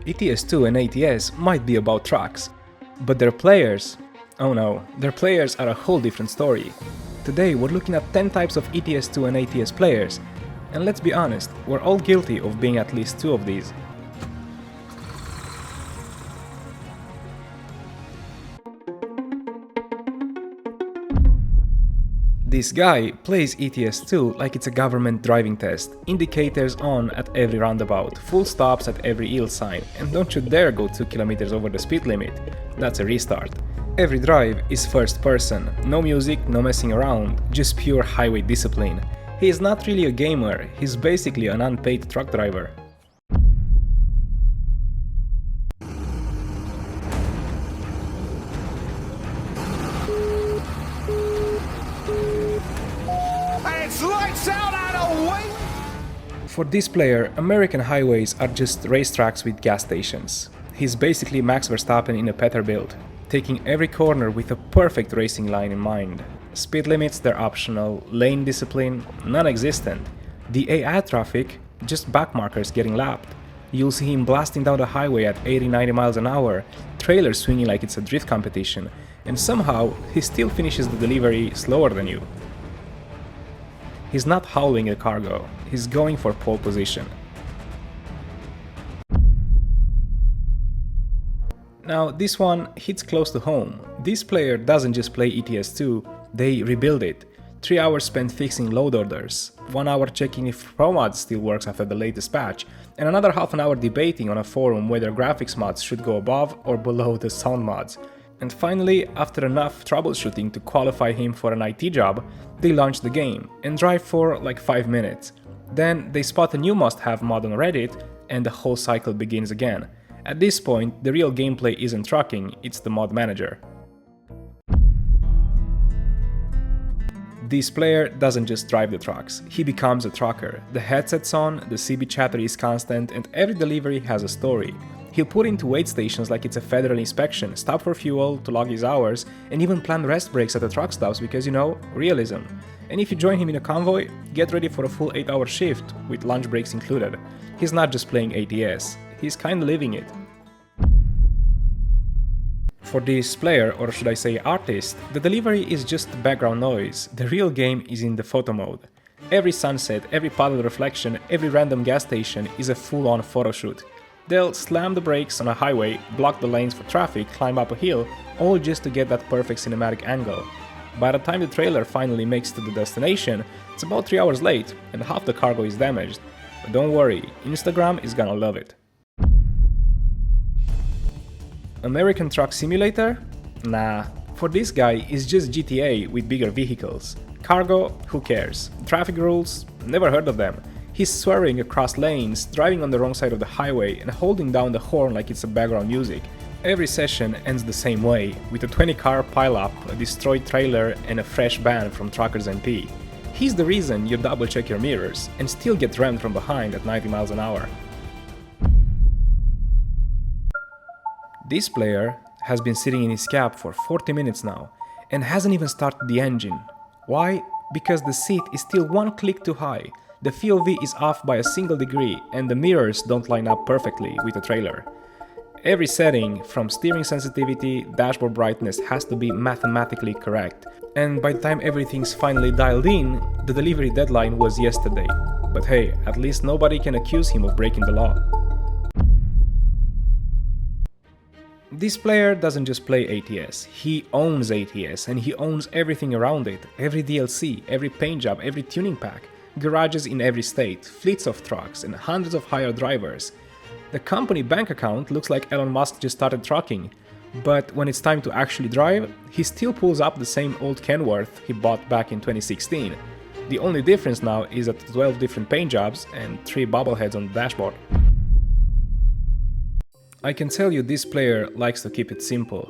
ETS2 and ATS might be about trucks, but their players, oh no, their players are a whole different story. Today we're looking at 10 types of ETS2 and ATS players, and let's be honest, we're all guilty of being at least two of these. This guy plays ETS2 like it's a government driving test, indicators on at every roundabout, full stops at every yield sign, and don't you dare go 2 kilometers over the speed limit. That's a restart. Every drive is first person, no music, no messing around, just pure highway discipline. He is not really a gamer, he's basically an unpaid truck driver. For this player, American highways are just racetracks with gas stations. He's basically Max Verstappen in a Peterbilt, taking every corner with a perfect racing line in mind. Speed limits, they're optional, lane discipline, non-existent. The AI traffic, just backmarkers getting lapped. You'll see him blasting down the highway at 80-90 miles an hour, trailers swinging like it's a drift competition, and somehow he still finishes the delivery slower than you. He's not hauling a cargo, he's going for pole position. Now this one hits close to home. This player doesn't just play ETS2, they rebuild it. 3 hours spent fixing load orders, 1 hour checking if ProMods still works after the latest patch, and another half an hour debating on a forum whether graphics mods should go above or below the sound mods. And finally, after enough troubleshooting to qualify him for an IT job, they launch the game and drive for like 5 minutes. Then they spot a new must-have mod on Reddit and the whole cycle begins again. At this point, the real gameplay isn't trucking, it's the mod manager. This player doesn't just drive the trucks, he becomes a trucker. The headset's on, the CB chatter is constant, and every delivery has a story. He'll put into wait stations like it's a federal inspection, stop for fuel, to log his hours, and even plan rest breaks at the truck stops because, you know, realism. And if you join him in a convoy, get ready for a full 8-hour shift, with lunch breaks included. He's not just playing ATS, he's kinda living it. For this player, or should I say artist, the delivery is just background noise. The real game is in the photo mode. Every sunset, every puddle reflection, every random gas station is a full-on photo shoot. They'll slam the brakes on a highway, block the lanes for traffic, climb up a hill, all just to get that perfect cinematic angle. By the time the trailer finally makes it to the destination, it's about 3 hours late and half the cargo is damaged. But don't worry, Instagram is gonna love it. American Truck Simulator? Nah, for this guy it's just GTA with bigger vehicles. Cargo? Who cares? Traffic rules? Never heard of them. He's swerving across lanes, driving on the wrong side of the highway and holding down the horn like it's a background music. Every session ends the same way, with a 20-car pileup, a destroyed trailer and a fresh ban from Truckers MP. He's the reason you double-check your mirrors and still get rammed from behind at 90 miles an hour. This player has been sitting in his cab for 40 minutes now and hasn't even started the engine. Why? Because the seat is still one click too high. The FOV is off by a single degree and the mirrors don't line up perfectly with the trailer. Every setting, from steering sensitivity, dashboard brightness, has to be mathematically correct. And by the time everything's finally dialed in, the delivery deadline was yesterday. But hey, at least nobody can accuse him of breaking the law. This player doesn't just play ATS, he owns ATS and he owns everything around it, every DLC, every paint job, every tuning pack. Garages in every state, fleets of trucks, and hundreds of hired drivers. The company bank account looks like Elon Musk just started trucking, but when it's time to actually drive, he still pulls up the same old Kenworth he bought back in 2016. The only difference now is that 12 different paint jobs and 3 bobbleheads on the dashboard. I can tell you this player likes to keep it simple.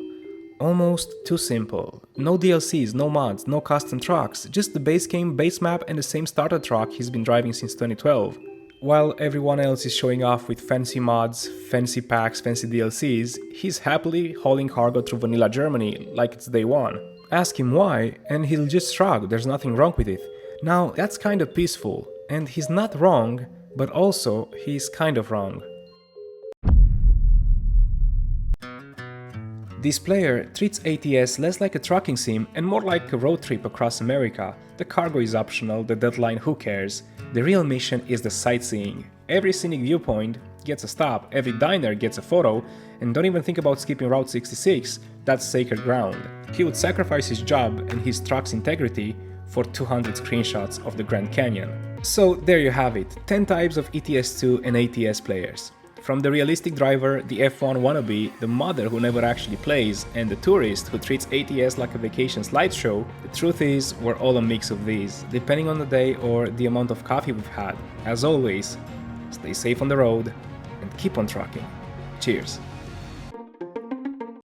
Almost too simple. No DLCs, no mods, no custom trucks, just the base game, base map and the same starter truck he's been driving since 2012. While everyone else is showing off with fancy mods, fancy packs, fancy DLCs, he's happily hauling cargo through vanilla Germany like it's day one. Ask him why and he'll just shrug, there's nothing wrong with it. Now that's kinda peaceful, and he's not wrong, but also he's kind of wrong. This player treats ATS less like a trucking sim and more like a road trip across America. The cargo is optional, the deadline who cares. The real mission is the sightseeing. Every scenic viewpoint gets a stop, every diner gets a photo, and don't even think about skipping Route 66, that's sacred ground. He would sacrifice his job and his truck's integrity for 200 screenshots of the Grand Canyon. So there you have it, 10 types of ETS2 and ATS players. From the realistic driver, the F1 wannabe, the mother who never actually plays, and the tourist who treats ATS like a vacation slideshow, the truth is we're all a mix of these, depending on the day or the amount of coffee we've had. As always, stay safe on the road and keep on trucking. Cheers!